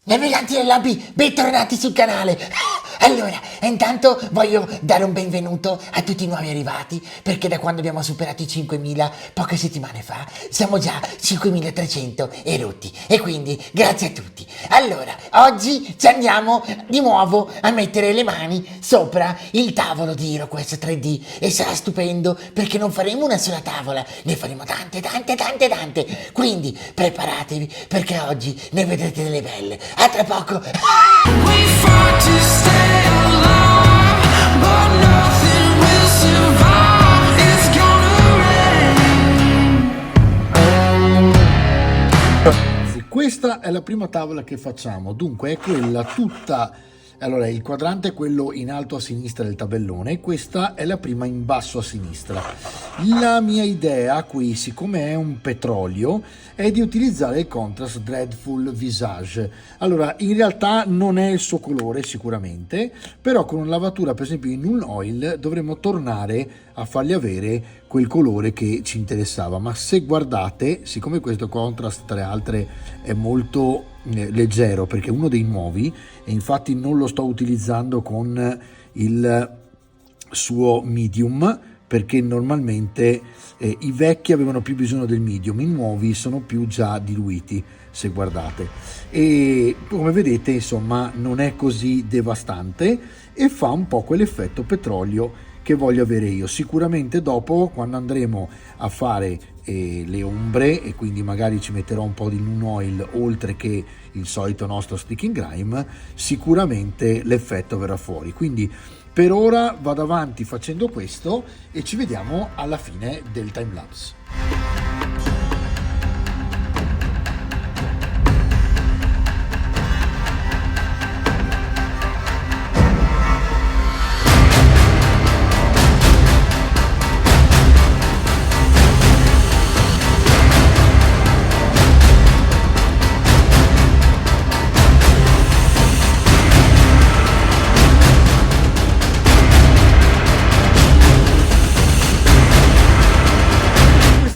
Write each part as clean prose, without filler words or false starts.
Naviganti delle Lobby, bentornati sul canale. Allora, intanto voglio dare un benvenuto a tutti i nuovi arrivati, perché da quando abbiamo superato i 5.000 poche settimane fa siamo già 5.300 e rotti, e quindi grazie a tutti. Allora, oggi ci andiamo di nuovo a mettere le mani sopra il tavolo di HeroQuest 3D e sarà stupendo perché non faremo una sola tavola, ne faremo tante. Quindi preparatevi perché oggi ne vedrete delle belle. A tra poco. We fought to stay alive, but nothing will survive. It's gonna rain. Sì, questa è la prima tavola che facciamo, dunque è quella tutta. Allora, il quadrante è quello in alto a sinistra del tabellone e questa è la prima in basso a sinistra. La mia idea qui, siccome è un petrolio, è di utilizzare il contrast Dreadful Visage. Allora, in realtà non è il suo colore sicuramente, però con una lavatura per esempio in un oil dovremmo tornare a fargli avere quel colore che ci interessava. Ma se guardate, siccome questo contrast tra le altre è molto leggero, perché è uno dei nuovi e infatti non lo sto utilizzando con il suo medium, perché normalmente i vecchi avevano più bisogno del medium, i nuovi sono più già diluiti, se guardate, e come vedete insomma non è così devastante e fa un po' quell'effetto petrolio che voglio avere io. Sicuramente dopo, quando andremo a fare le ombre, e quindi magari ci metterò un po' di Loom Oil oltre che il solito nostro Sticking Grime, sicuramente l'effetto verrà fuori. Quindi per ora vado avanti facendo questo e ci vediamo alla fine del timelapse.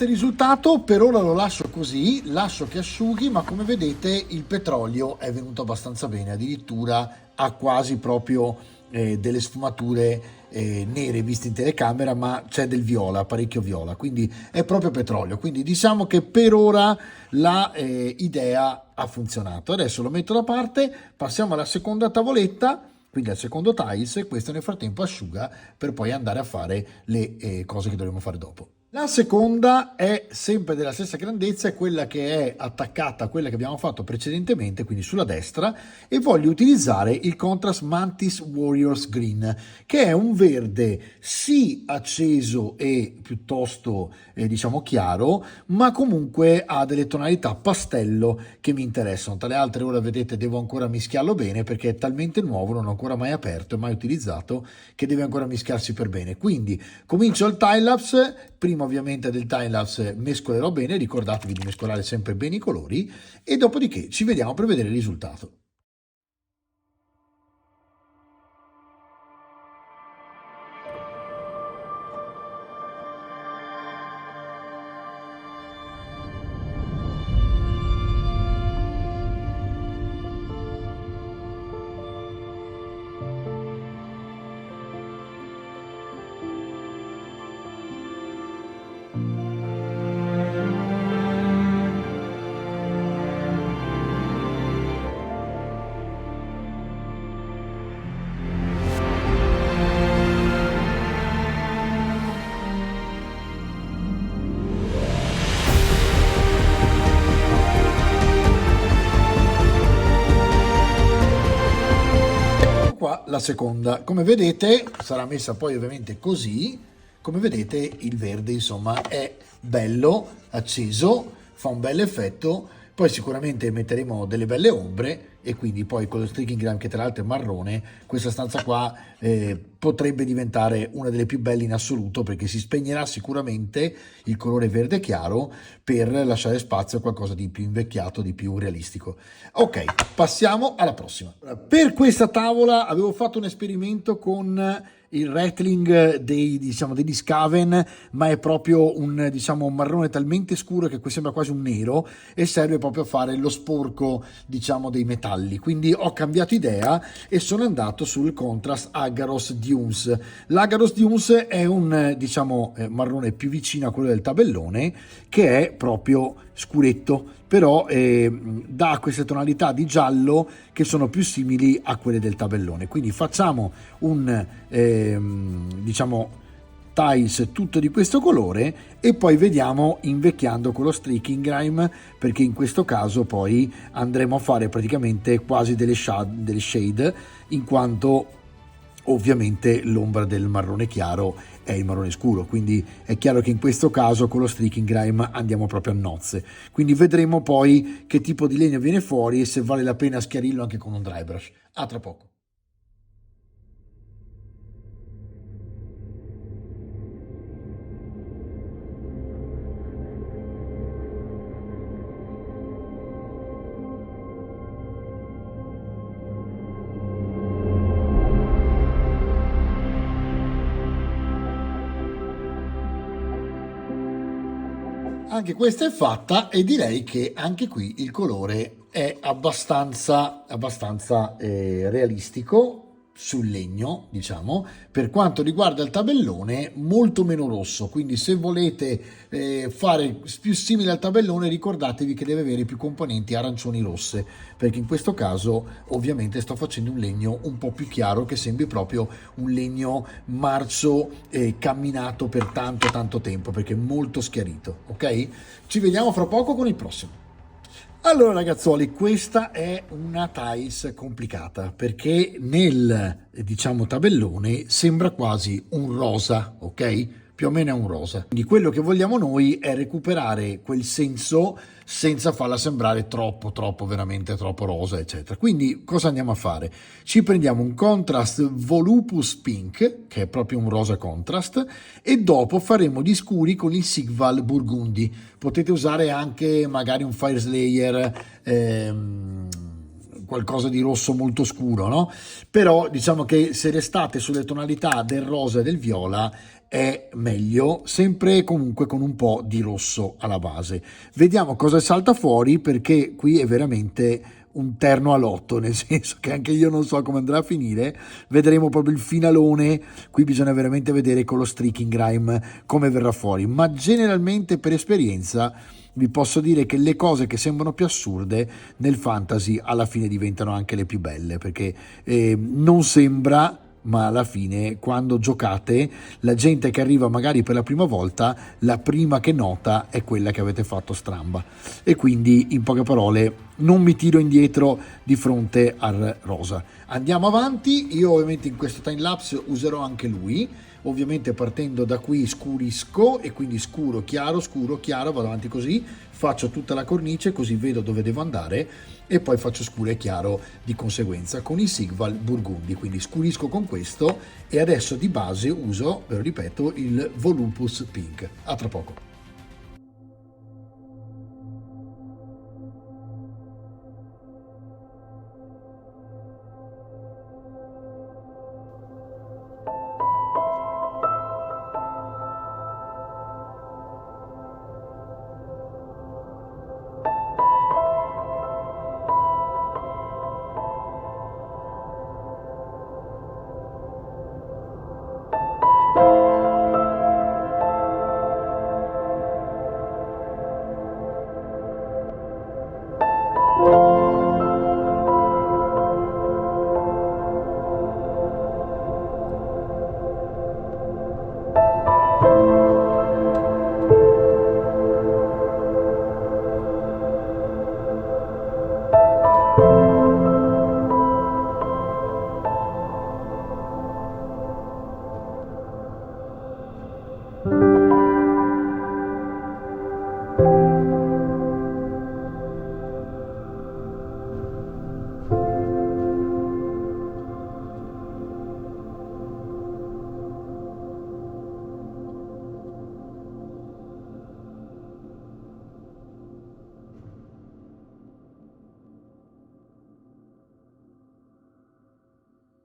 Risultato per ora lo lascio così, lascio che asciughi, ma come vedete il petrolio è venuto abbastanza bene, addirittura ha quasi proprio delle sfumature nere viste in telecamera, ma c'è del viola, parecchio viola, quindi è proprio petrolio. Quindi diciamo che per ora la idea ha funzionato. Adesso lo metto da parte, passiamo alla seconda tavoletta, quindi al secondo tiles, e questo nel frattempo asciuga per poi andare a fare le cose che dovremo fare dopo. La seconda è sempre della stessa grandezza, è quella che è attaccata a quella che abbiamo fatto precedentemente, quindi sulla destra, e voglio utilizzare il Contrast Mantis Warriors Green, che è un verde sì acceso e piuttosto diciamo chiaro, ma comunque ha delle tonalità pastello che mi interessano. Tra le altre ora vedete devo ancora mischiarlo bene perché è talmente nuovo, non ho ancora mai aperto e mai utilizzato, che deve ancora mischiarsi per bene. Quindi comincio il timelapse. Prima ovviamente del timelapse mescolerò bene, ricordatevi di mescolare sempre bene i colori, e dopodiché ci vediamo per vedere il risultato. Qua la seconda, come vedete sarà messa poi ovviamente così, come vedete il verde insomma è bello acceso, fa un bel effetto, poi sicuramente metteremo delle belle ombre e quindi poi con lo Sticking Grime, che tra l'altro è marrone, questa stanza qua potrebbe diventare una delle più belle in assoluto, perché si spegnerà sicuramente il colore verde chiaro per lasciare spazio a qualcosa di più invecchiato, di più realistico. Ok, passiamo alla prossima. Per questa tavola avevo fatto un esperimento con il rattling degli scaven, ma è proprio un marrone talmente scuro che sembra quasi un nero e serve proprio a fare lo sporco dei metalli. Quindi ho cambiato idea e sono andato sul contrast Aggaros Dunes. L'Aggaros Dunes è un marrone più vicino a quello del tabellone, che è proprio scuretto, però dà queste tonalità di giallo che sono più simili a quelle del tabellone. Quindi facciamo un tiles tutto di questo colore e poi vediamo invecchiando con lo streaking grime, perché in questo caso poi andremo a fare praticamente quasi delle shade, in quanto ovviamente l'ombra del marrone chiaro è il marrone scuro, quindi è chiaro che in questo caso con lo streaking grime andiamo proprio a nozze. Quindi vedremo poi che tipo di legno viene fuori e se vale la pena schiarirlo anche con un dry brush. A tra poco. Anche questa è fatta e direi che anche qui il colore è abbastanza realistico sul legno, per quanto riguarda il tabellone molto meno rosso, quindi se volete fare più simile al tabellone ricordatevi che deve avere più componenti arancioni rosse, perché in questo caso ovviamente sto facendo un legno un po' più chiaro che sembri proprio un legno marcio camminato per tanto tempo, perché è molto schiarito. Ok, ci vediamo fra poco con il prossimo. Allora ragazzuoli, questa è una tiles complicata perché nel tabellone sembra quasi un rosa, ok? Più o meno è un rosa. Quindi quello che vogliamo noi è recuperare quel senso senza farla sembrare troppo, veramente troppo rosa, eccetera. Quindi cosa andiamo a fare? Ci prendiamo un contrast Volupus Pink, che è proprio un rosa contrast, e dopo faremo gli scuri con il Sigval Burgundy. Potete usare anche magari un Fire Slayer, qualcosa di rosso molto scuro, no? Però diciamo che se restate sulle tonalità del rosa e del viola è meglio, sempre comunque con un po' di rosso alla base. Vediamo cosa salta fuori, perché qui è veramente un terno a lotto, nel senso che anche io non so come andrà a finire. Vedremo proprio il finalone, qui bisogna veramente vedere con lo streaking grime come verrà fuori, ma generalmente per esperienza vi posso dire che le cose che sembrano più assurde nel fantasy alla fine diventano anche le più belle, perché non sembra, ma alla fine quando giocate la gente che arriva magari per la prima volta, la prima che nota è quella che avete fatto stramba, e quindi in poche parole non mi tiro indietro di fronte al rosa. Andiamo avanti. Io ovviamente in questo time lapse userò anche lui, ovviamente partendo da qui scurisco, e quindi scuro chiaro, vado avanti così, faccio tutta la cornice così vedo dove devo andare e poi faccio scuro e chiaro di conseguenza con il Sigval Burgundy. Quindi scurisco con questo e adesso di base uso, ve lo ripeto, il Volupus Pink. A tra poco.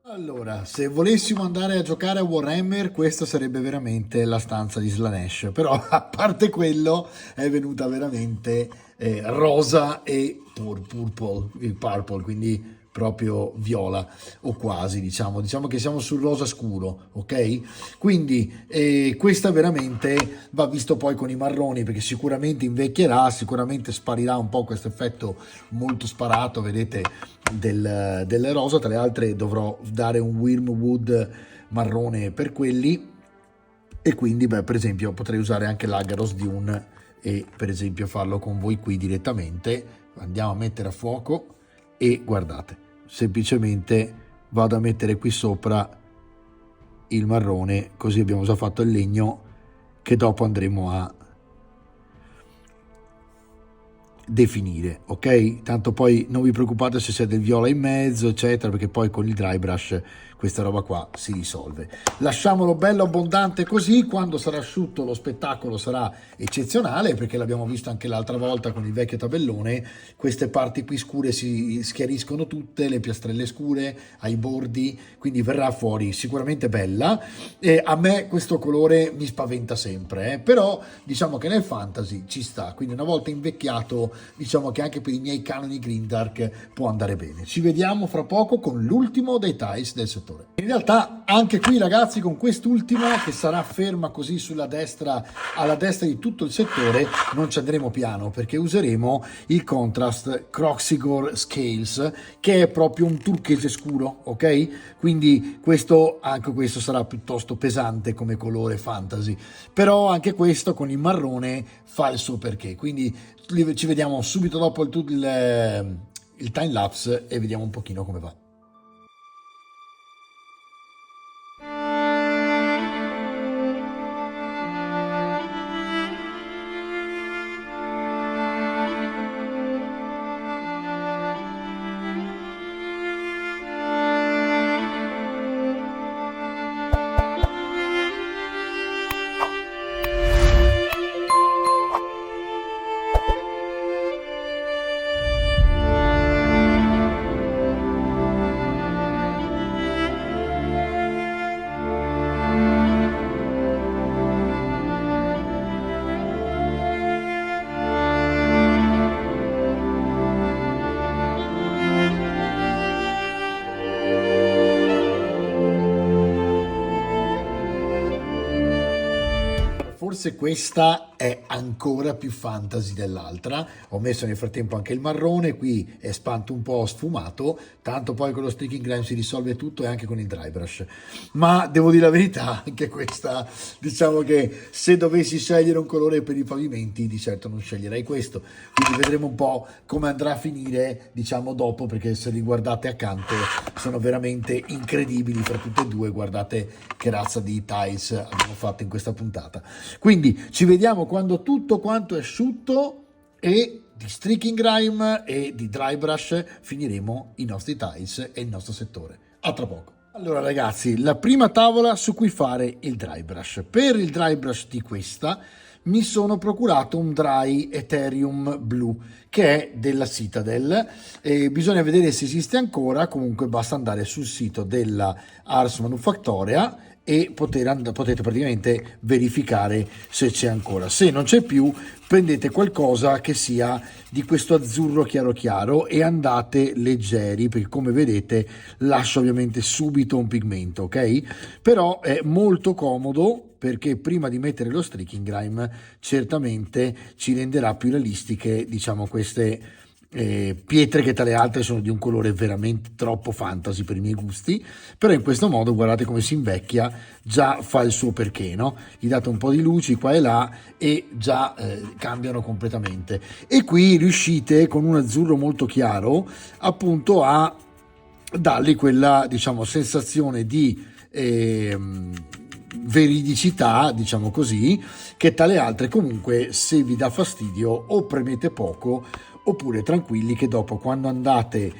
Allora, se volessimo andare a giocare a Warhammer, questa sarebbe veramente la stanza di Slanesh, però a parte quello è venuta veramente rosa e purple, quindi proprio viola o quasi, diciamo che siamo sul rosa scuro, ok? Quindi questa veramente va visto poi con i marroni, perché sicuramente invecchierà, sicuramente sparirà un po' questo effetto molto sparato, vedete, del rosa. Tra le altre dovrò dare un Wyrmwood marrone per quelli, e quindi per esempio potrei usare anche l'Agharos Dune e per esempio farlo con voi qui direttamente. Andiamo a mettere a fuoco e guardate, semplicemente vado a mettere qui sopra il marrone, così abbiamo già fatto il legno che dopo andremo a definire, ok? Tanto poi non vi preoccupate se c'è del viola in mezzo eccetera, perché poi con il dry brush questa roba qua si risolve. Lasciamolo bello abbondante così, quando sarà asciutto lo spettacolo sarà eccezionale, perché l'abbiamo visto anche l'altra volta con il vecchio tabellone, queste parti qui scure si schiariscono tutte, le piastrelle scure ai bordi, quindi verrà fuori sicuramente bella. E a me questo colore mi spaventa sempre, però diciamo che nel fantasy ci sta, quindi una volta invecchiato diciamo che anche per i miei canoni Grimdark può andare bene. Ci vediamo fra poco con l'ultimo dei tiles del settore. In realtà anche qui ragazzi, con quest'ultima che sarà ferma così sulla destra, alla destra di tutto il settore, non ci andremo piano, perché useremo il contrast Croxigor Scales, che è proprio un turchese scuro, ok? Quindi anche questo sarà piuttosto pesante come colore fantasy, però anche questo con il marrone fa il suo perché. Quindi ci vediamo subito dopo il time lapse e vediamo un pochino come va. Forse questa è ancora più fantasy dell'altra. Ho messo nel frattempo anche il marrone, qui è spanto un po' sfumato, tanto poi con lo Streaking Grime si risolve tutto, e anche con il dry brush. Ma devo dire la verità, anche questa, diciamo che se dovessi scegliere un colore per i pavimenti, di certo non sceglierei questo. Quindi vedremo un po' come andrà a finire, diciamo, dopo, perché se li guardate accanto sono veramente incredibili fra tutte e due. Guardate che razza di tiles abbiamo fatto in questa puntata. Quindi ci vediamo quando tutto quanto è asciutto, e di Streaking Grime e di dry brush finiremo i nostri tiles e il nostro settore. A tra poco. Allora ragazzi, la prima tavola su cui fare il dry brush. Per il dry brush di questa mi sono procurato un dry Ethereum blu, che è della Citadel, e bisogna vedere se esiste ancora. Comunque basta andare sul sito della Ars Manufactoria e potete praticamente verificare se c'è ancora. Se non c'è più, prendete qualcosa che sia di questo azzurro chiaro chiaro e andate leggeri, perché come vedete lascia ovviamente subito un pigmento, ok? Però è molto comodo, perché prima di mettere lo Streaking Grime certamente ci renderà più realistiche, diciamo, queste pietre, che tra le altre sono di un colore veramente troppo fantasy per i miei gusti. Però in questo modo guardate come si invecchia, già fa il suo perché, no? Gli date un po' di luci qua e là e già cambiano completamente. E qui riuscite con un azzurro molto chiaro appunto a dargli quella, diciamo, sensazione di veridicità, diciamo così, che tale altre comunque, se vi dà fastidio, o premete poco, oppure tranquilli che dopo, quando andate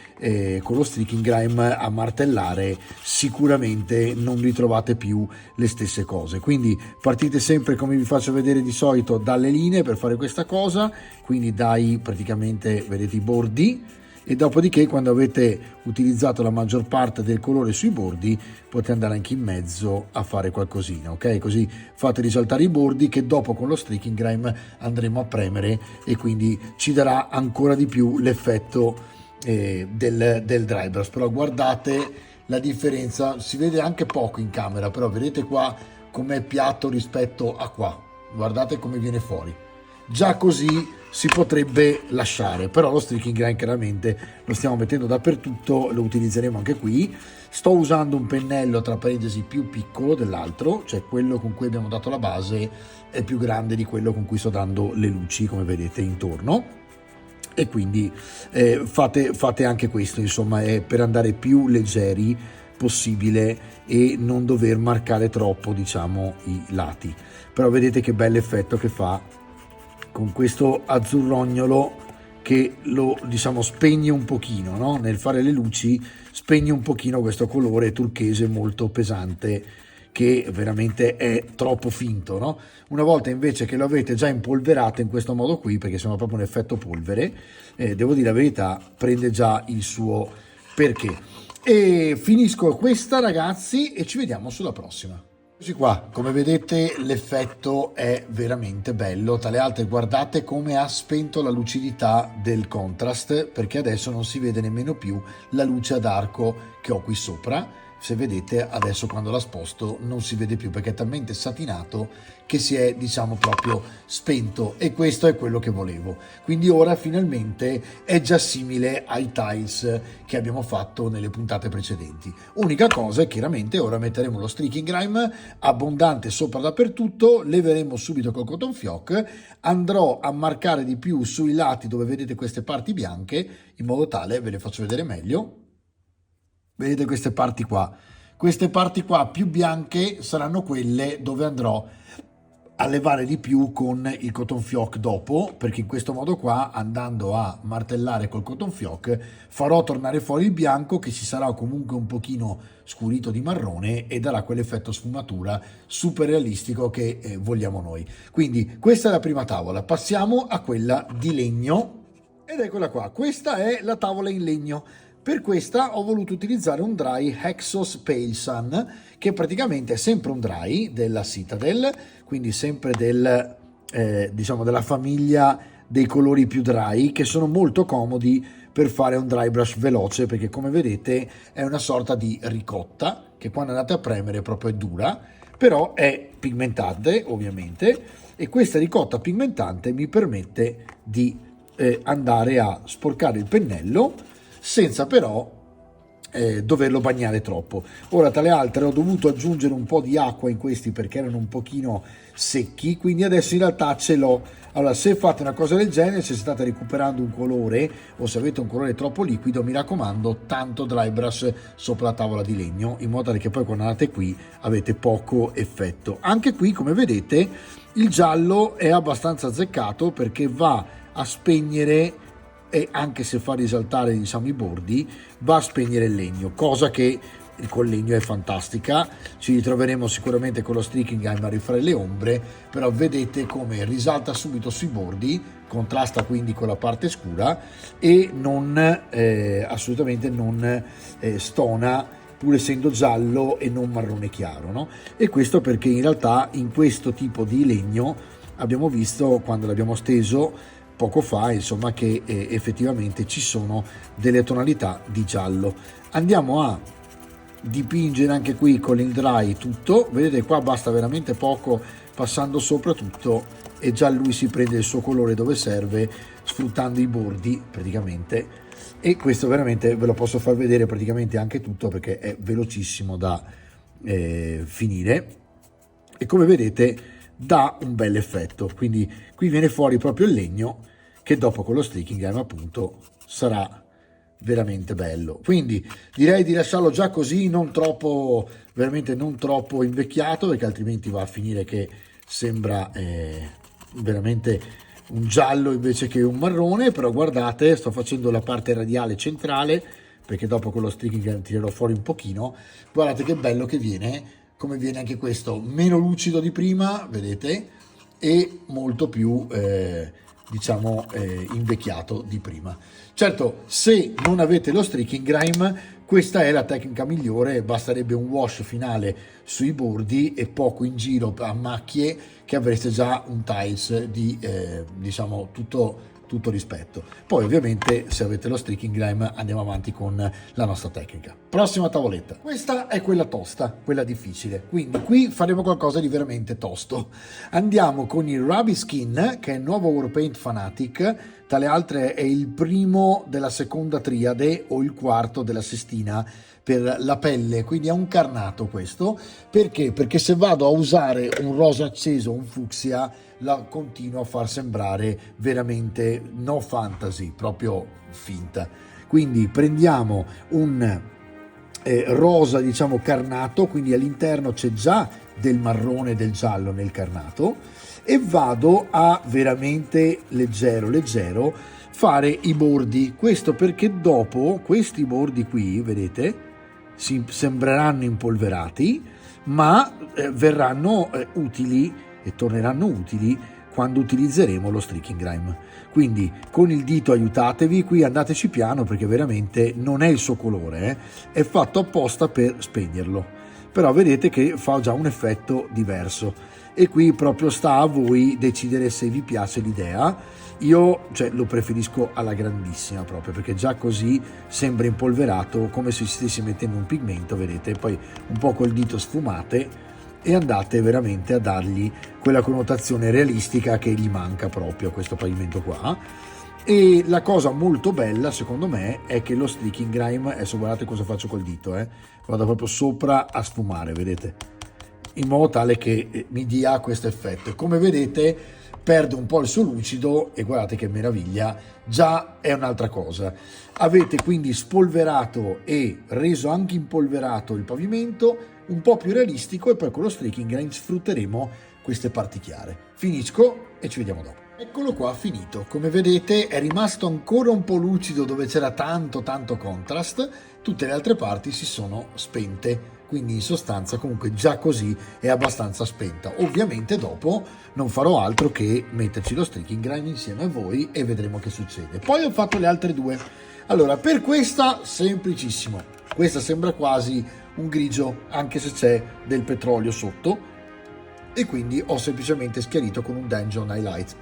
con lo Streaking Grime a martellare, sicuramente non ritrovate più le stesse cose. Quindi partite sempre, come vi faccio vedere di solito, dalle linee per fare questa cosa, quindi dai, praticamente vedete i bordi, e dopodiché quando avete utilizzato la maggior parte del colore sui bordi potete andare anche in mezzo a fare qualcosina, ok? Così fate risaltare i bordi che dopo con lo streaking grime andremo a premere e quindi ci darà ancora di più l'effetto del dry brush. Però guardate la differenza, si vede anche poco in camera, però vedete qua com'è piatto rispetto a qua, guardate come viene fuori. Già così si potrebbe lasciare, però lo streaking grime chiaramente lo stiamo mettendo dappertutto, lo utilizzeremo anche qui. Sto usando un pennello tra parentesi più piccolo dell'altro, cioè quello con cui abbiamo dato la base è più grande di quello con cui sto dando le luci, come vedete intorno, e quindi fate anche questo, insomma, è per andare più leggeri possibile e non dover marcare troppo, diciamo, i lati. Però vedete che bell'effetto che fa con questo azzurrognolo che lo, diciamo, spegne un pochino, no? Nel fare le luci spegne un pochino questo colore turchese molto pesante che veramente è troppo finto, no? Una volta invece che lo avete già impolverato in questo modo qui, perché sembra proprio un effetto polvere, devo dire la verità, prende già il suo perché. E finisco questa, ragazzi, e ci vediamo sulla prossima. Così qua, come vedete l'effetto è veramente bello. Tra le altre guardate come ha spento la lucidità del contrast, perché adesso non si vede nemmeno più la luce ad arco che ho qui sopra. Se vedete adesso quando la sposto non si vede più perché è talmente satinato che si è, diciamo, proprio spento, e questo è quello che volevo. Quindi ora finalmente è già simile ai tiles che abbiamo fatto nelle puntate precedenti. Unica cosa è chiaramente ora metteremo lo streaking grime abbondante sopra dappertutto, leveremo subito col cotton fioc, andrò a marcare di più sui lati dove vedete queste parti bianche in modo tale, ve le faccio vedere meglio. Vedete queste parti qua più bianche saranno quelle dove andrò a levare di più con il cotton fioc dopo, perché in questo modo qua, andando a martellare col cotton fioc, farò tornare fuori il bianco che si sarà comunque un pochino scurito di marrone e darà quell'effetto sfumatura super realistico che vogliamo noi. Quindi questa è la prima tavola, passiamo a quella di legno ed eccola qua, questa è la tavola in legno. Per questa ho voluto utilizzare un dry Hexos Pale Sun, che praticamente è sempre un dry della Citadel, quindi sempre diciamo della famiglia dei colori più dry, che sono molto comodi per fare un dry brush veloce, perché come vedete è una sorta di ricotta che quando andate a premere proprio è dura, però è pigmentante ovviamente, e questa ricotta pigmentante mi permette di andare a sporcare il pennello senza però doverlo bagnare troppo. Ora, tra le altre, ho dovuto aggiungere un po' di acqua in questi perché erano un pochino secchi, quindi adesso in realtà ce l'ho. Allora, se fate una cosa del genere, se state recuperando un colore o se avete un colore troppo liquido, mi raccomando, tanto dry brush sopra la tavola di legno, in modo tale che poi quando andate qui avete poco effetto. Anche qui, come vedete, il giallo è abbastanza azzeccato perché va a spegnere, e anche se fa risaltare, diciamo, i bordi, va a spegnere il legno, cosa che col legno è fantastica. Ci ritroveremo sicuramente con lo streaking grime a rifare le ombre, però vedete come risalta subito sui bordi, contrasta quindi con la parte scura e non assolutamente non stona, pur essendo giallo e non marrone chiaro, no? E questo perché in realtà in questo tipo di legno abbiamo visto, quando l'abbiamo steso poco fa, insomma, che effettivamente ci sono delle tonalità di giallo. Andiamo a dipingere anche qui con il dry tutto, vedete qua basta veramente poco passando sopra tutto e già lui si prende il suo colore dove serve, sfruttando i bordi praticamente, e questo veramente ve lo posso far vedere praticamente anche tutto perché è velocissimo da finire, e come vedete dà un bel effetto. Quindi qui viene fuori proprio il legno che dopo con lo streaking grime appunto sarà veramente bello. Quindi direi di lasciarlo già così, non troppo, veramente non troppo invecchiato, perché altrimenti va a finire che sembra veramente un giallo invece che un marrone. Però guardate, sto facendo la parte radiale centrale perché dopo con lo streaking grime tirerò fuori un pochino. Guardate che bello che viene, come viene anche questo, meno lucido di prima, vedete, e molto più diciamo invecchiato di prima. Certo, se non avete lo streaking grime, questa è la tecnica migliore, basterebbe un wash finale sui bordi e poco in giro a macchie, che avreste già un tiles di diciamo tutto rispetto. Poi ovviamente se avete lo streaking grime andiamo avanti con la nostra tecnica. Prossima tavoletta, questa è quella tosta, quella difficile, quindi qui faremo qualcosa di veramente tosto. Andiamo con il Ruby Skin, che è il nuovo Warpaint Fanatic. Tra le altre è il primo della seconda triade o il quarto della sestina per la pelle, quindi è un carnato questo. Perché? Perché se vado a usare un rosa acceso, un fucsia, la continuo a far sembrare veramente no fantasy, proprio finta. Quindi prendiamo un rosa, diciamo carnato, quindi all'interno c'è già del marrone e del giallo nel carnato, e vado a veramente leggero fare i bordi. Questo perché dopo questi bordi qui, vedete, sembreranno impolverati, ma verranno utili e torneranno utili quando utilizzeremo lo streaking grime. Quindi con il dito aiutatevi, qui andateci piano perché veramente non è il suo colore, è fatto apposta per spegnerlo, però vedete che fa già un effetto diverso, e qui proprio sta a voi decidere se vi piace l'idea. Io lo preferisco alla grandissima, proprio perché già così sembra impolverato, come se stessi mettendo un pigmento, vedete. Poi un po' col dito sfumate e andate veramente a dargli quella connotazione realistica che gli manca proprio a questo pavimento qua. E la cosa molto bella secondo me è che lo streaking grime, adesso guardate cosa faccio col dito, vado proprio sopra a sfumare, vedete, in modo tale che mi dia questo effetto. Come vedete perde un po' il suo lucido e guardate che meraviglia, già è un'altra cosa. Avete quindi spolverato e reso anche impolverato il pavimento, un po' più realistico, e poi con lo streaking grime sfrutteremo queste parti chiare. Finisco e ci vediamo dopo. Eccolo qua, finito. Come vedete è rimasto ancora un po' lucido dove c'era tanto contrast, tutte le altre parti si sono spente, quindi in sostanza comunque già così è abbastanza spenta. Ovviamente dopo non farò altro che metterci lo streaking grime insieme a voi e vedremo che succede. Poi ho fatto le altre due. Allora, per questa semplicissimo, questa sembra quasi un grigio anche se c'è del petrolio sotto, e quindi ho semplicemente schiarito con un Dungeon Highlight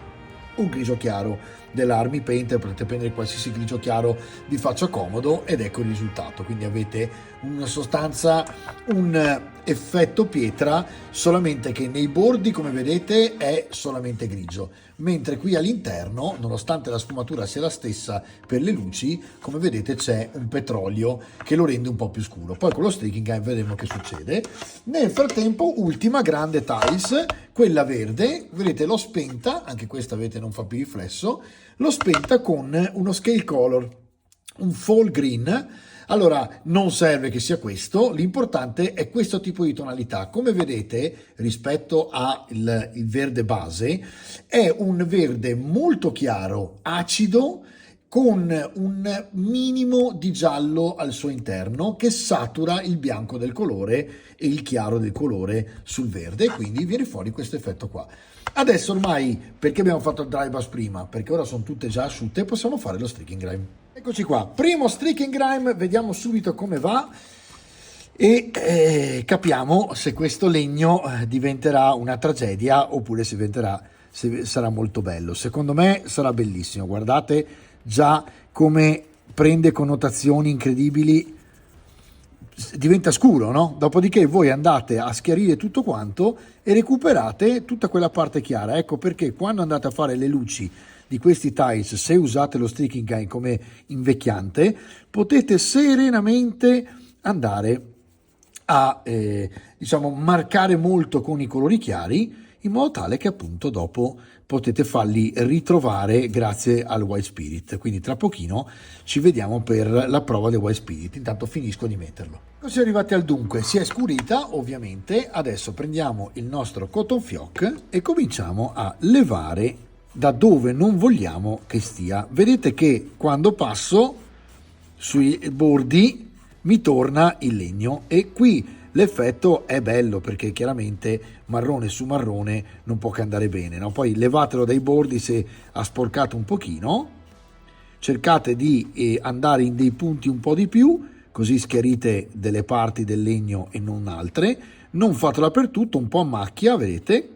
un grigio chiaro dell'Army Painter. Potete prendere qualsiasi grigio chiaro vi faccia comodo ed ecco il risultato. Quindi avete in sostanza un effetto pietra, solamente che nei bordi, come vedete, è solamente grigio, mentre qui all'interno, nonostante la sfumatura sia la stessa per le luci, come vedete c'è un petrolio che lo rende un po' più scuro. Poi con lo streaking grime vedremo che succede. Nel frattempo, ultima grande tiles, quella verde, vedete l'ho spenta, anche questa vedete non fa più riflesso, l'ho spenta con uno scale color, un fall green. Allora non serve che sia questo, l'importante è questo tipo di tonalità. Come vedete, rispetto al verde base, è un verde molto chiaro, acido, con un minimo di giallo al suo interno che satura il bianco del colore e il chiaro del colore sul verde, e quindi viene fuori questo effetto qua. Adesso ormai, perché abbiamo fatto il dry brush prima? Perché ora sono tutte già asciutte, possiamo fare lo streaking grime. Eccoci qua, primo streaking grime, vediamo subito come va e capiamo se questo legno diventerà una tragedia oppure se sarà molto bello. Secondo me sarà bellissimo, guardate già come prende connotazioni incredibili, diventa scuro, no? Dopodiché voi andate a schiarire tutto quanto e recuperate tutta quella parte chiara. Ecco perché quando andate a fare le luci di questi tiles, se usate lo streaking grime come invecchiante, potete serenamente andare a diciamo marcare molto con i colori chiari, in modo tale che appunto dopo potete farli ritrovare grazie al White Spirit. Quindi tra pochino ci vediamo per la prova del White Spirit. Intanto finisco di metterlo. Così arrivati al dunque, si è scurita ovviamente. Adesso prendiamo il nostro cotton fioc e cominciamo a levare da dove non vogliamo che stia. Vedete che quando passo sui bordi mi torna il legno, e qui l'effetto è bello perché chiaramente marrone su marrone non può che andare bene, no? Poi levatelo dai bordi se ha sporcato un pochino, cercate di andare in dei punti un po' di più, così schiarite delle parti del legno e non altre, non fatelo per tutto, un po' a macchia, vedete,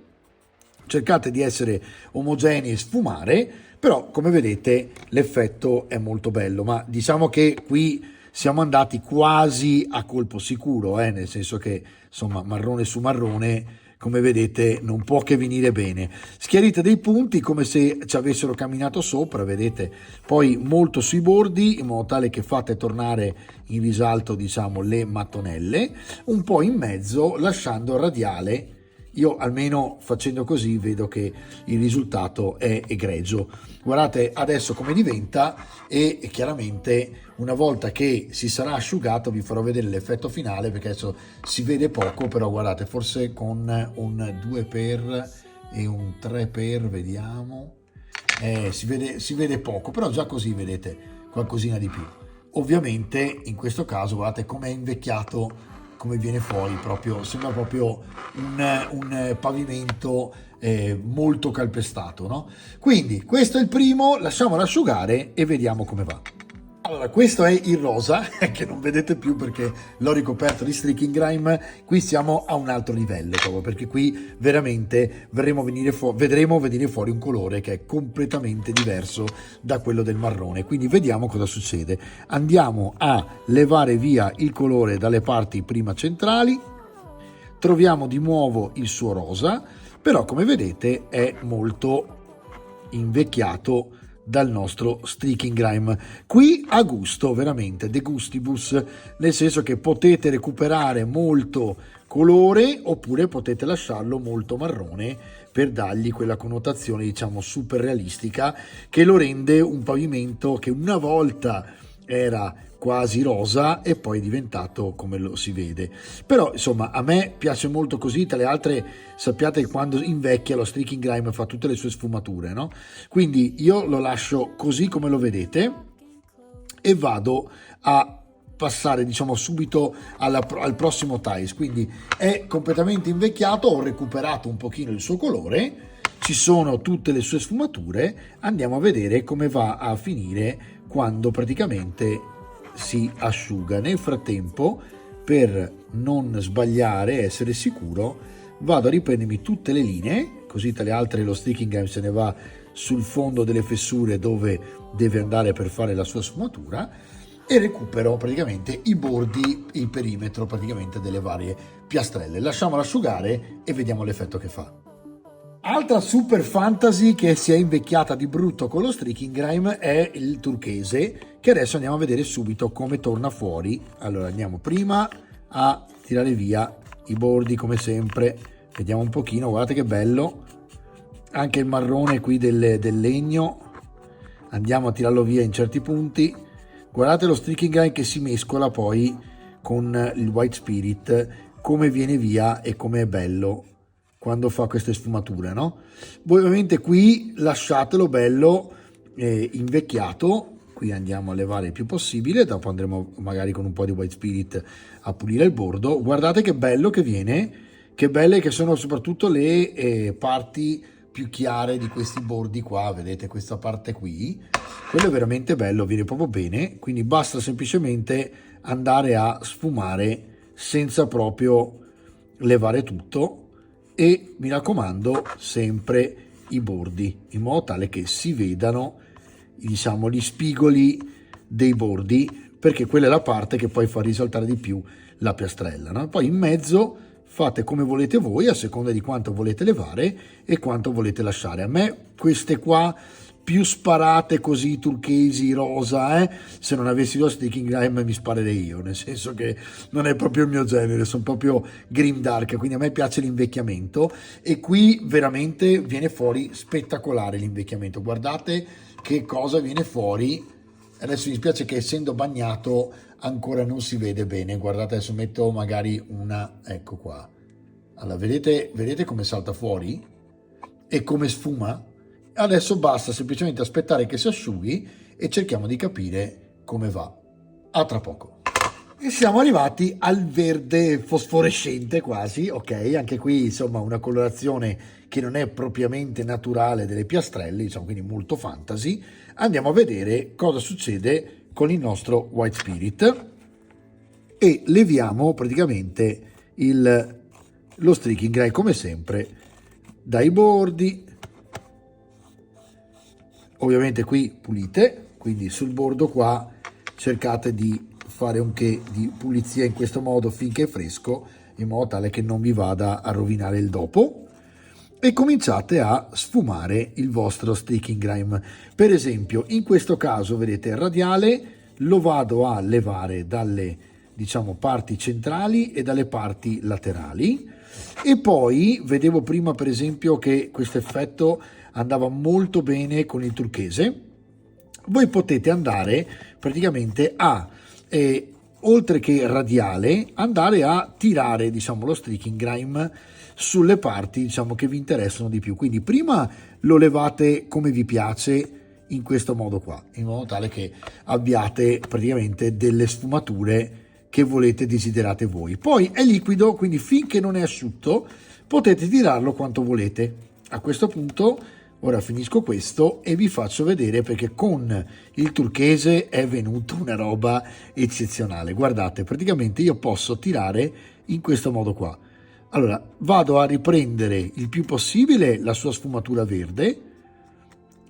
cercate di essere omogenei e sfumare, però come vedete l'effetto è molto bello, ma diciamo che qui siamo andati quasi a colpo sicuro, nel senso che insomma marrone su marrone, come vedete, non può che venire bene. Schiarite dei punti come se ci avessero camminato sopra, vedete, poi molto sui bordi in modo tale che fate tornare in risalto, diciamo, le mattonelle, un po' in mezzo lasciando radiale. Io almeno facendo così vedo che il risultato è egregio. Guardate adesso come diventa e chiaramente una volta che si sarà asciugato vi farò vedere l'effetto finale, perché adesso si vede poco, però guardate, forse con un 2x e un 3x vediamo, si vede poco, però già così vedete qualcosina di più. Ovviamente in questo caso guardate come è invecchiato, come viene fuori, proprio sembra proprio un pavimento molto calpestato, no? Quindi questo è il primo, lasciamolo asciugare e vediamo come va. Allora, questo è il rosa, che non vedete più perché l'ho ricoperto di streaking grime. Qui siamo a un altro livello, proprio perché qui veramente vedremo venire fuori un colore che è completamente diverso da quello del marrone. Quindi vediamo cosa succede. Andiamo a levare via il colore dalle parti prima centrali, troviamo di nuovo il suo rosa, però come vedete è molto invecchiato dal nostro streaking grime. Qui a gusto, veramente de gustibus, nel senso che potete recuperare molto colore oppure potete lasciarlo molto marrone per dargli quella connotazione, diciamo, super realistica che lo rende un pavimento che una volta era quasi rosa e poi è diventato come lo si vede. Però insomma a me piace molto così. Tra le altre sappiate che quando invecchia lo streaking grime fa tutte le sue sfumature, no? Quindi io lo lascio così come lo vedete e vado a passare, diciamo, subito al prossimo tiles. Quindi è completamente invecchiato, ho recuperato un pochino il suo colore, ci sono tutte le sue sfumature, andiamo a vedere come va a finire quando praticamente si asciuga. Nel frattempo, per non sbagliare, essere sicuro, vado a riprendermi tutte le linee, così tra le altre lo streaking grime se ne va sul fondo delle fessure dove deve andare per fare la sua sfumatura e recupero praticamente i bordi, il perimetro praticamente delle varie piastrelle. Lasciamolo asciugare e vediamo l'effetto che fa. Altra super fantasy che si è invecchiata di brutto con lo streaking grime è il turchese, che adesso andiamo a vedere subito come torna fuori. Allora andiamo prima a tirare via i bordi come sempre, vediamo un pochino, guardate che bello, anche il marrone qui del legno, andiamo a tirarlo via in certi punti. Guardate lo streaking grime che si mescola poi con il white spirit, come viene via e come è bello quando fa queste sfumature, no? Voi ovviamente qui lasciatelo bello invecchiato. Qui andiamo a levare il più possibile, dopo andremo magari con un po' di white spirit a pulire il bordo. Guardate che bello che viene, che belle che sono soprattutto le parti più chiare di questi bordi qua, vedete questa parte qui, quello è veramente bello, viene proprio bene. Quindi basta semplicemente andare a sfumare senza proprio levare tutto e mi raccomando sempre i bordi in modo tale che si vedano, diciamo, gli spigoli dei bordi, perché quella è la parte che poi fa risaltare di più la piastrella, no? Poi in mezzo fate come volete voi a seconda di quanto volete levare e quanto volete lasciare. A me queste qua più sparate così turchesi, rosa, se non avessi lo streaking grime mi sparerei io, nel senso che non è proprio il mio genere, sono proprio grim dark, quindi a me piace l'invecchiamento e qui veramente viene fuori spettacolare l'invecchiamento. Guardate che cosa viene fuori. Adesso mi spiace che essendo bagnato ancora non si vede bene, guardate, adesso metto magari una, ecco qua, allora vedete come salta fuori e come sfuma. Adesso basta semplicemente aspettare che si asciughi e cerchiamo di capire come va. A tra poco. E siamo arrivati al verde fosforescente quasi, ok? Anche qui insomma una colorazione che non è propriamente naturale delle piastrelle, diciamo, quindi molto fantasy. Andiamo a vedere cosa succede con il nostro White Spirit e leviamo praticamente lo Streaking Grime come sempre dai bordi. Ovviamente qui pulite, quindi sul bordo qua cercate di fare un che di pulizia in questo modo finché è fresco, in modo tale che non vi vada a rovinare il dopo, e cominciate a sfumare il vostro Streaking Grime. Per esempio in questo caso vedete il radiale lo vado a levare dalle, diciamo, parti centrali e dalle parti laterali, e poi vedevo prima per esempio che questo effetto andava molto bene con il turchese. Voi potete andare praticamente a oltre che radiale andare a tirare, diciamo, lo Streaking Grime sulle parti, diciamo, che vi interessano di più. Quindi prima lo levate come vi piace in questo modo qua, in modo tale che abbiate praticamente delle sfumature che volete, desiderate voi. Poi è liquido, quindi finché non è asciutto potete tirarlo quanto volete. A questo punto ora finisco questo e vi faccio vedere, perché con il turchese è venuta una roba eccezionale. Guardate, praticamente io posso tirare in questo modo qua. Allora vado a riprendere il più possibile la sua sfumatura verde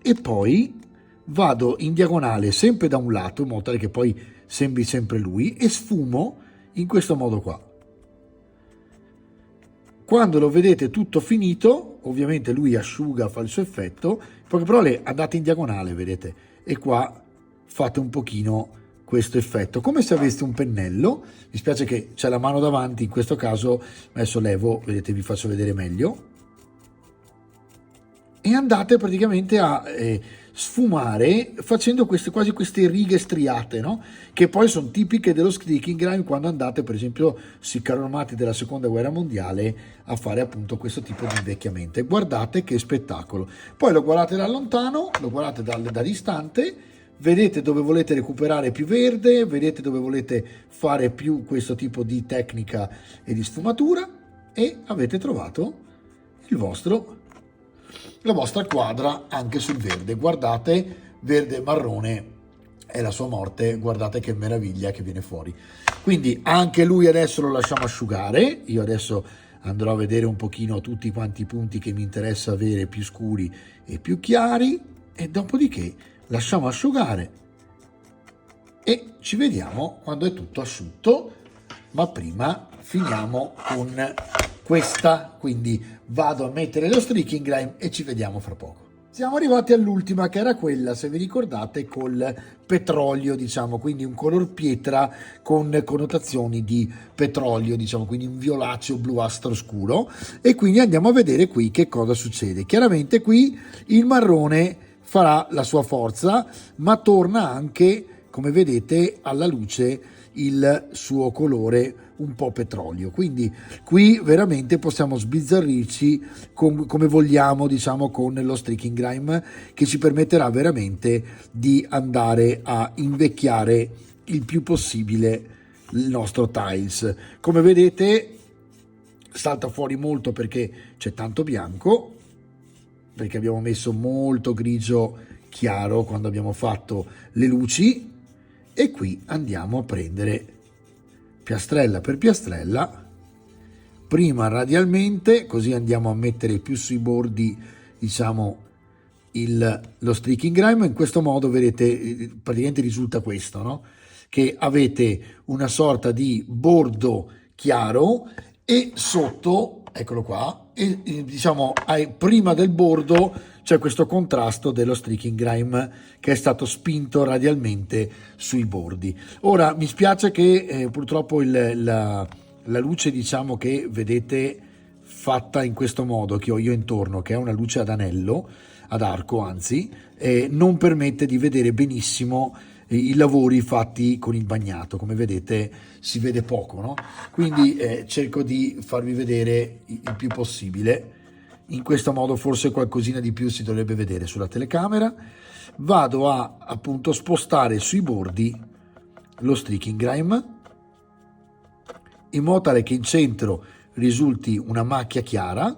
e poi vado in diagonale sempre da un lato, in modo tale che poi sembri sempre lui, e sfumo in questo modo qua. Quando lo vedete tutto finito, ovviamente lui asciuga, fa il suo effetto, in poche parole andate in diagonale, vedete, e qua fate un pochino questo effetto, come se aveste un pennello. Mi spiace che c'è la mano davanti, in questo caso adesso levo, vedete, vi faccio vedere meglio, e andate praticamente a sfumare facendo quasi queste righe striate, no? Che poi sono tipiche dello Streaking Grime quando andate per esempio sui carri armati della seconda guerra mondiale a fare appunto questo tipo di invecchiamento. E guardate che spettacolo. Poi lo guardate da lontano, lo guardate da distante, vedete dove volete recuperare più verde, vedete dove volete fare più questo tipo di tecnica e di sfumatura, e avete trovato la vostra quadra anche sul verde. Guardate, verde e marrone è la sua morte, guardate che meraviglia che viene fuori. Quindi anche lui adesso lo lasciamo asciugare. Io adesso andrò a vedere un pochino tutti quanti i punti che mi interessa avere, più scuri e più chiari, e dopodiché lasciamo asciugare e ci vediamo quando è tutto asciutto. Ma prima finiamo con questa, quindi vado a mettere lo Streaking Grime e ci vediamo fra poco. Siamo arrivati all'ultima, che era quella, se vi ricordate, col petrolio, diciamo, quindi un color pietra con connotazioni di petrolio, diciamo, quindi un violaceo bluastro scuro. E quindi andiamo a vedere qui che cosa succede. Chiaramente qui il marrone farà la sua forza, ma torna anche, come vedete, alla luce il suo colore un po' petrolio. Quindi qui veramente possiamo sbizzarrirci come vogliamo, diciamo, con lo Streaking Grime, che ci permetterà veramente di andare a invecchiare il più possibile il nostro tiles. Come vedete salta fuori molto perché c'è tanto bianco, perché abbiamo messo molto grigio chiaro quando abbiamo fatto le luci. E qui andiamo a prendere piastrella per piastrella, prima radialmente, così andiamo a mettere più sui bordi, diciamo, lo Streaking Grime. In questo modo vedete, praticamente risulta questo, no? Che avete una sorta di bordo chiaro e sotto, eccolo qua, e diciamo prima del bordo c'è questo contrasto dello Streaking Grime che è stato spinto radialmente sui bordi. Ora mi spiace che purtroppo la luce, diciamo, che vedete fatta in questo modo che ho io intorno, che è una luce ad anello, ad arco anzi, non permette di vedere benissimo i lavori fatti con il bagnato. Come vedete si vede poco, no? Quindi cerco di farvi vedere il più possibile. In questo modo forse qualcosina di più si dovrebbe vedere sulla telecamera. Vado a appunto spostare sui bordi lo Streaking Grime in modo tale che in centro risulti una macchia chiara,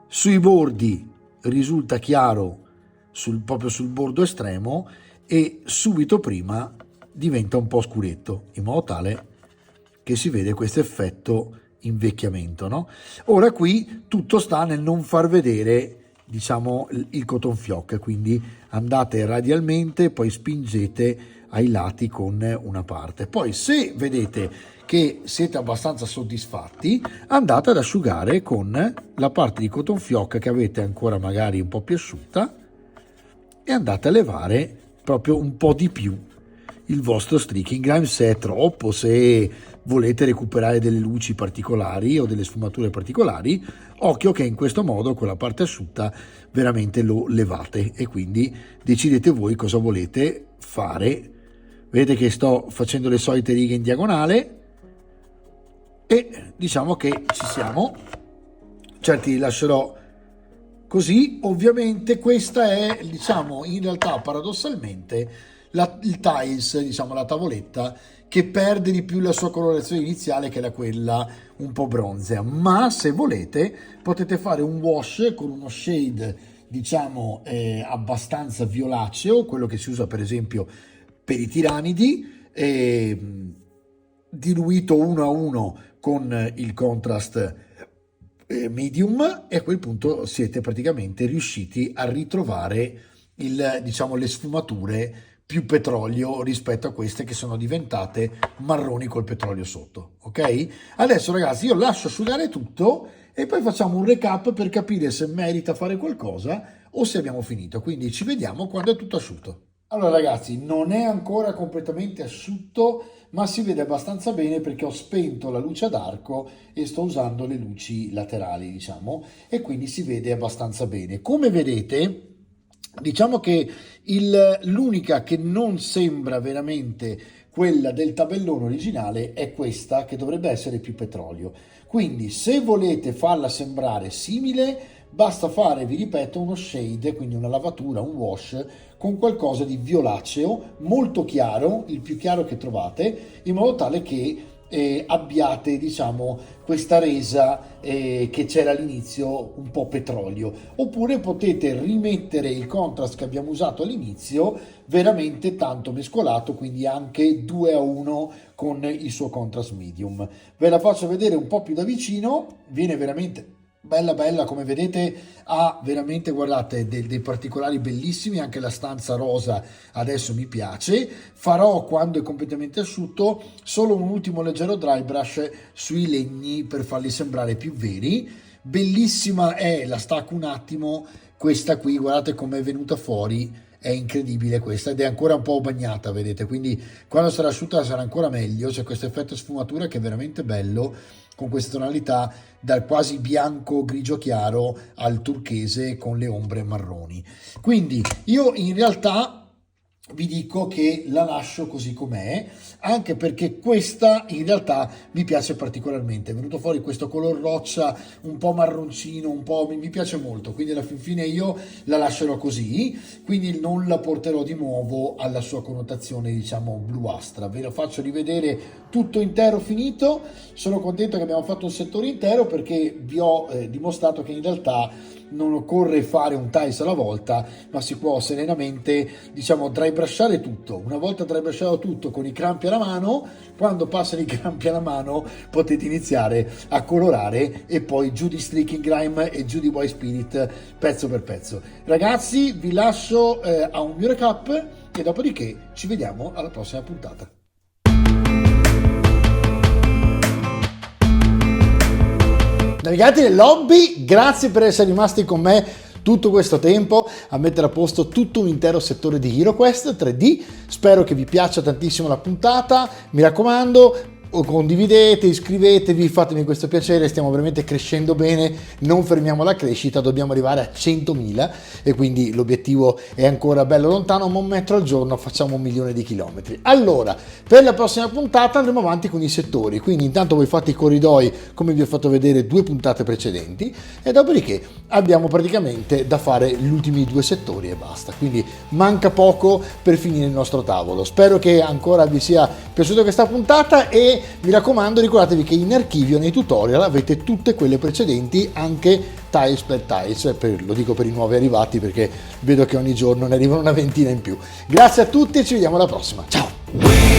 sui bordi risulta chiaro proprio sul bordo estremo e subito prima diventa un po' scuretto, in modo tale che si vede questo effetto invecchiamento, no? Ora qui tutto sta nel non far vedere, diciamo, il cotton fioc, quindi andate radialmente, poi spingete ai lati con una parte. Poi se vedete che siete abbastanza soddisfatti, andate ad asciugare con la parte di cotton fioc che avete ancora magari un po' più asciutta e andate a levare proprio un po' di più il vostro streaking grime. Se è troppo, se volete recuperare delle luci particolari o delle sfumature particolari, occhio che in questo modo con la parte asciutta veramente lo levate e quindi decidete voi cosa volete fare. Vedete che sto facendo le solite righe in diagonale e diciamo che ci siamo. Certi li lascerò così. Ovviamente questa è, diciamo, in realtà paradossalmente il tiles, diciamo la tavoletta, che perde di più la sua colorazione iniziale, che era quella un po' bronzea, ma se volete potete fare un wash con uno shade, diciamo, abbastanza violaceo, quello che si usa per esempio per i tiranidi, diluito 1 a 1 con il contrast medium, e a quel punto siete praticamente riusciti a ritrovare diciamo, le sfumature più petrolio rispetto a queste che sono diventate marroni col petrolio sotto. Ok? Adesso ragazzi io lascio asciugare tutto e poi facciamo un recap per capire se merita fare qualcosa o se abbiamo finito. Quindi ci vediamo quando è tutto asciutto. Allora ragazzi, non è ancora completamente asciutto, ma si vede abbastanza bene perché ho spento la luce ad arco e sto usando le luci laterali, diciamo, e quindi si vede abbastanza bene. Come vedete, diciamo che l'unica che non sembra veramente quella del tabellone originale è questa, che dovrebbe essere più petrolio. Quindi se volete farla sembrare simile, basta fare, vi ripeto, uno shade, quindi una lavatura, un wash con qualcosa di violaceo, molto chiaro, il più chiaro che trovate, in modo tale che abbiate, diciamo, questa resa che c'era all'inizio, un po' petrolio. Oppure potete rimettere il contrast che abbiamo usato all'inizio veramente tanto mescolato, quindi anche 2 a 1 con il suo contrast medium. Ve la faccio vedere un po' più da vicino, viene veramente bella, come vedete ha veramente, guardate, dei particolari bellissimi, anche la stanza rosa adesso mi piace. Farò, quando è completamente asciutto, solo un ultimo leggero dry brush sui legni per farli sembrare più veri. Bellissima è, la stacco un attimo, questa qui, guardate come è venuta fuori, è incredibile questa, ed è ancora un po' bagnata, vedete, quindi quando sarà asciutta sarà ancora meglio. C'è questo effetto sfumatura che è veramente bello, con queste tonalità dal quasi bianco grigio chiaro al turchese con le ombre marroni. Quindi io in realtà vi dico che la lascio così com'è, anche perché questa in realtà mi piace particolarmente. È venuto fuori questo color roccia un po' marroncino, un po' mi piace molto, quindi alla fin fine io la lascerò così, quindi non la porterò di nuovo alla sua connotazione, diciamo, bluastra. Ve lo faccio rivedere tutto intero finito. Sono contento che abbiamo fatto un settore intero, perché vi ho dimostrato che in realtà non occorre fare un tiles alla volta, ma si può serenamente, diciamo, dry brushare tutto. Una volta dry brushato tutto con i crampi alla mano, quando passano i crampi alla mano potete iniziare a colorare, e poi giù di Streaking Grime e giù di White Spirit pezzo per pezzo. Ragazzi, vi lascio a un mio recap e dopodiché ci vediamo alla prossima puntata. Naviganti del lobby, grazie per essere rimasti con me tutto questo tempo a mettere a posto tutto un intero settore di HeroQuest 3D. Spero che vi piaccia tantissimo la puntata, mi raccomando, condividete, iscrivetevi, fatemi questo piacere, stiamo veramente crescendo bene, non fermiamo la crescita, dobbiamo arrivare a 100.000 e quindi l'obiettivo è ancora bello lontano, ma 1 metro al giorno facciamo 1 milione di chilometri. Allora, per la prossima puntata andremo avanti con i settori, quindi intanto voi fate i corridoi come vi ho fatto vedere 2 puntate precedenti, e dopodiché abbiamo praticamente da fare gli ultimi 2 settori e basta, quindi manca poco per finire il nostro tavolo. Spero che ancora vi sia piaciuta questa puntata e e mi raccomando ricordatevi che in archivio nei tutorial avete tutte quelle precedenti, anche tiles per tiles, lo dico per i nuovi arrivati perché vedo che ogni giorno ne arrivano una ventina in più. Grazie a tutti e ci vediamo alla prossima, ciao!